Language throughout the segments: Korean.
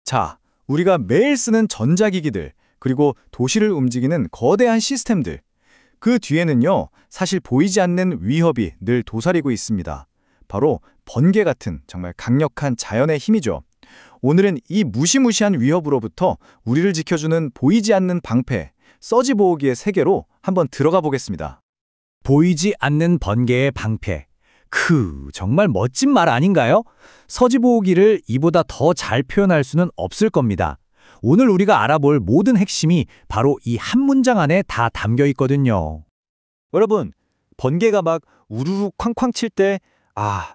자, 우리가 매일 쓰는 전자기기들, 그리고 도시를 움직이는 거대한 시스템들, 그 뒤에는요, 사실 보이지 않는 위협이 늘 도사리고 있습니다. 바로 번개 같은 정말 강력한 자연의 힘이죠. 오늘은 이 무시무시한 위협으로부터 우리를 지켜주는 보이지 않는 방패, 서지보호기의 세계로 한번 들어가 보겠습니다. 보이지 않는 번개의 방패. 정말 멋진 말 아닌가요? 서지보호기를 이보다 더 잘 표현할 수는 없을 겁니다. 오늘 우리가 알아볼 모든 핵심이 바로 이 한 문장 안에 다 담겨 있거든요. 여러분, 번개가 막 우르르 쾅쾅 칠 때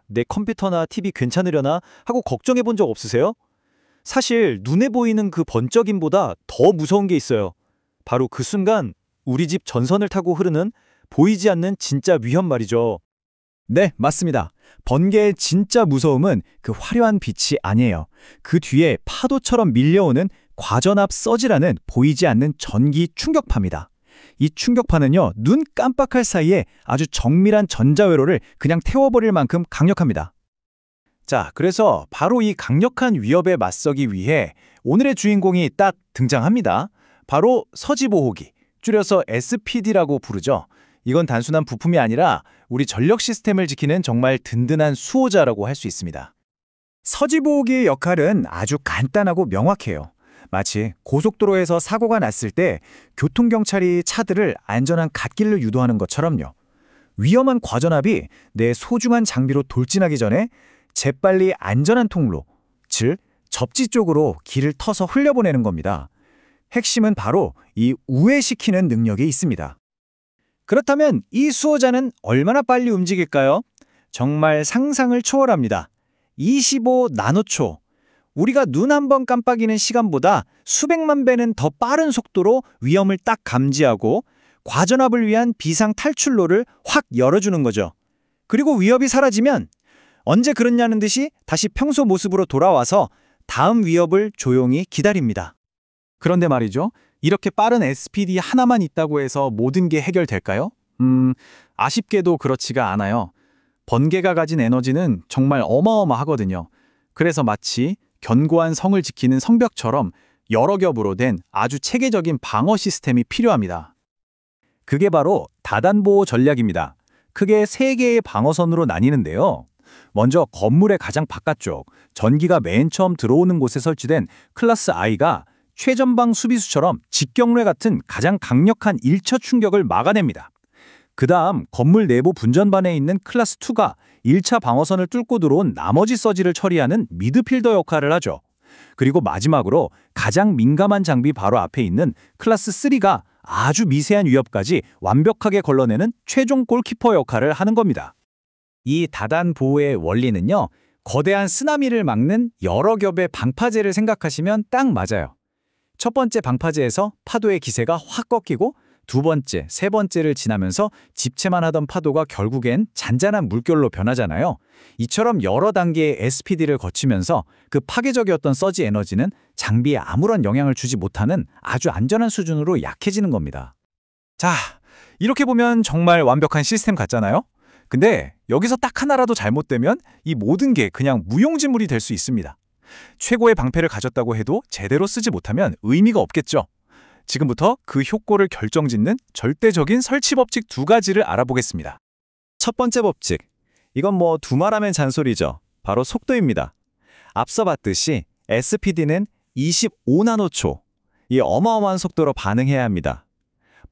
내 컴퓨터나 TV 괜찮으려나 하고 걱정해 본 적 없으세요? 사실 눈에 보이는 그 번쩍임보다 더 무서운 게 있어요. 바로 그 순간 우리 집 전선을 타고 흐르는 보이지 않는 진짜 위험 말이죠. 네, 맞습니다. 번개의 진짜 무서움은 그 화려한 빛이 아니에요. 그 뒤에 파도처럼 밀려오는 과전압 서지라는 보이지 않는 전기 충격파입니다. 이 충격파는요, 눈 깜빡할 사이에 아주 정밀한 전자회로를 그냥 태워버릴 만큼 강력합니다. 자, 그래서 바로 이 강력한 위협에 맞서기 위해 오늘의 주인공이 딱 등장합니다. 바로 서지보호기, 줄여서 SPD라고 부르죠. 이건 단순한 부품이 아니라 우리 전력 시스템을 지키는 정말 든든한 수호자라고 할 수 있습니다. 서지보호기의 역할은 아주 간단하고 명확해요. 마치 고속도로에서 사고가 났을 때 교통경찰이 차들을 안전한 갓길로 유도하는 것처럼요. 위험한 과전압이 내 소중한 장비로 돌진하기 전에 재빨리 안전한 통로, 즉 접지 쪽으로 길을 터서 흘려보내는 겁니다. 핵심은 바로 이 우회시키는 능력이 있습니다. 그렇다면 이 수호자는 얼마나 빨리 움직일까요? 정말 상상을 초월합니다. 25 나노초. 우리가 눈 한 번 깜빡이는 시간보다 수백만 배는 더 빠른 속도로 위험을 딱 감지하고 과전압을 위한 비상 탈출로를 확 열어주는 거죠. 그리고 위협이 사라지면 언제 그랬냐는 듯이 다시 평소 모습으로 돌아와서 다음 위협을 조용히 기다립니다. 그런데 말이죠. 이렇게 빠른 SPD 하나만 있다고 해서 모든 게 해결될까요? 아쉽게도 그렇지가 않아요. 번개가 가진 에너지는 정말 어마어마하거든요. 그래서 마치 견고한 성을 지키는 성벽처럼 여러 겹으로 된 아주 체계적인 방어 시스템이 필요합니다. 그게 바로 다단보호 전략입니다. 크게 3개의 방어선으로 나뉘는데요. 먼저 건물의 가장 바깥쪽, 전기가 맨 처음 들어오는 곳에 설치된 클래스 I가 최전방 수비수처럼 직경뢰 같은 가장 강력한 1차 충격을 막아냅니다. 그 다음 건물 내부 분전반에 있는 클래스 2가 1차 방어선을 뚫고 들어온 나머지 서지를 처리하는 미드필더 역할을 하죠. 그리고 마지막으로 가장 민감한 장비 바로 앞에 있는 클래스 3가 아주 미세한 위협까지 완벽하게 걸러내는 최종 골키퍼 역할을 하는 겁니다. 이 다단 보호의 원리는요, 거대한 쓰나미를 막는 여러 겹의 방파제를 생각하시면 딱 맞아요. 첫 번째 방파제에서 파도의 기세가 확 꺾이고 두 번째, 세 번째를 지나면서 집채만 하던 파도가 결국엔 잔잔한 물결로 변하잖아요. 이처럼 여러 단계의 SPD를 거치면서 그 파괴적이었던 서지 에너지는 장비에 아무런 영향을 주지 못하는 아주 안전한 수준으로 약해지는 겁니다. 자, 이렇게 보면 정말 완벽한 시스템 같잖아요? 근데 여기서 딱 하나라도 잘못되면 이 모든 게 그냥 무용지물이 될 수 있습니다. 최고의 방패를 가졌다고 해도 제대로 쓰지 못하면 의미가 없겠죠. 지금부터 그 효과를 결정짓는 절대적인 설치 법칙 2가지를 알아보겠습니다. 첫 번째 법칙. 이건 두말하면 잔소리죠. 바로 속도입니다. 앞서 봤듯이 SPD는 25나노초. 이 어마어마한 속도로 반응해야 합니다.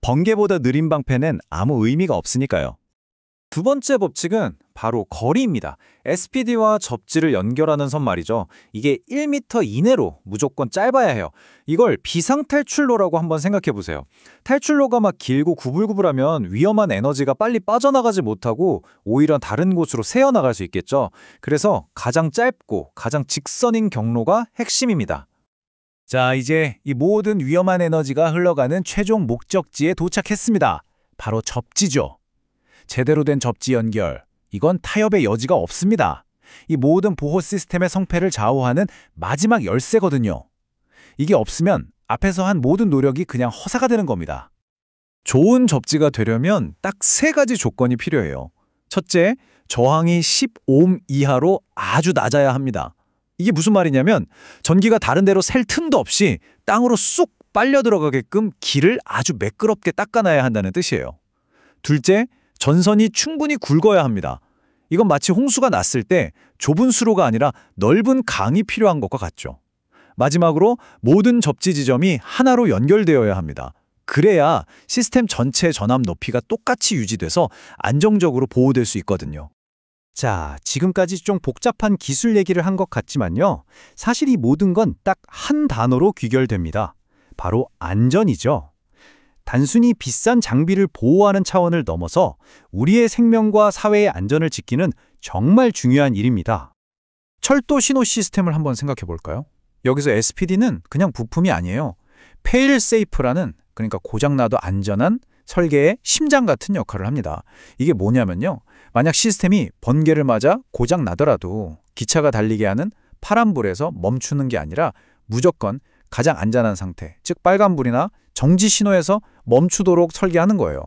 번개보다 느린 방패는 아무 의미가 없으니까요. 두 번째 법칙은 바로 거리입니다. SPD와 접지를 연결하는 선 말이죠. 이게 1m 이내로 무조건 짧아야 해요. 이걸 비상탈출로라고 한번 생각해 보세요. 탈출로가 막 길고 구불구불하면 위험한 에너지가 빨리 빠져나가지 못하고 오히려 다른 곳으로 새어나갈 수 있겠죠. 그래서 가장 짧고 가장 직선인 경로가 핵심입니다. 자, 이제 이 모든 위험한 에너지가 흘러가는 최종 목적지에 도착했습니다. 바로 접지죠. 제대로 된 접지 연결, 이건 타협의 여지가 없습니다. 이 모든 보호 시스템의 성패를 좌우하는 마지막 열쇠거든요. 이게 없으면 앞에서 한 모든 노력이 그냥 허사가 되는 겁니다. 좋은 접지가 되려면 딱 3가지 조건이 필요해요. 첫째, 저항이 10옴 이하로 아주 낮아야 합니다. 이게 무슨 말이냐면 전기가 다른 데로 셀 틈도 없이 땅으로 쑥 빨려 들어가게끔 길을 아주 매끄럽게 닦아놔야 한다는 뜻이에요. 둘째, 전선이 충분히 굵어야 합니다. 이건 마치 홍수가 났을 때 좁은 수로가 아니라 넓은 강이 필요한 것과 같죠. 마지막으로 모든 접지 지점이 하나로 연결되어야 합니다. 그래야 시스템 전체 전압 높이가 똑같이 유지돼서 안정적으로 보호될 수 있거든요. 자, 지금까지 좀 복잡한 기술 얘기를 한 것 같지만요. 사실 이 모든 건 딱 한 단어로 귀결됩니다. 바로 안전이죠. 단순히 비싼 장비를 보호하는 차원을 넘어서 우리의 생명과 사회의 안전을 지키는 정말 중요한 일입니다. 철도 신호 시스템을 한번 생각해 볼까요? 여기서 SPD는 그냥 부품이 아니에요. 페일 세이프라는, 그러니까 고장나도 안전한 설계의 심장 같은 역할을 합니다. 이게 뭐냐면요. 만약 시스템이 번개를 맞아 고장 나더라도 기차가 달리게 하는 파란불에서 멈추는 게 아니라 무조건 가장 안전한 상태, 즉 빨간불이나 정지 신호에서 멈추도록 설계하는 거예요.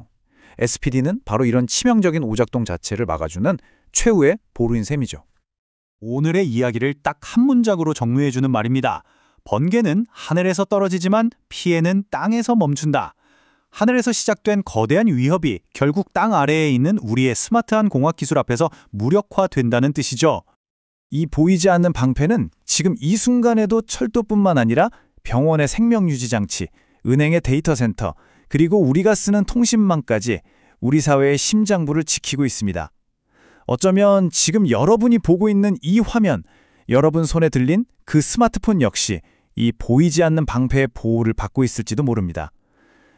SPD는 바로 이런 치명적인 오작동 자체를 막아주는 최후의 보루인 셈이죠. 오늘의 이야기를 딱 한 문장으로 정리해주는 말입니다. 번개는 하늘에서 떨어지지만 피해는 땅에서 멈춘다. 하늘에서 시작된 거대한 위협이 결국 땅 아래에 있는 우리의 스마트한 공학 기술 앞에서 무력화된다는 뜻이죠. 이 보이지 않는 방패는 지금 이 순간에도 철도뿐만 아니라 병원의 생명유지 장치, 은행의 데이터 센터, 그리고 우리가 쓰는 통신망까지 우리 사회의 심장부를 지키고 있습니다. 어쩌면 지금 여러분이 보고 있는 이 화면, 여러분 손에 들린 그 스마트폰 역시 이 보이지 않는 방패의 보호를 받고 있을지도 모릅니다.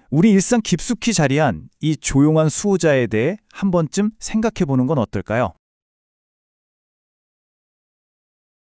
우리 일상 깊숙이 자리한 이 조용한 수호자에 대해 한 번쯤 생각해 보는 건 어떨까요?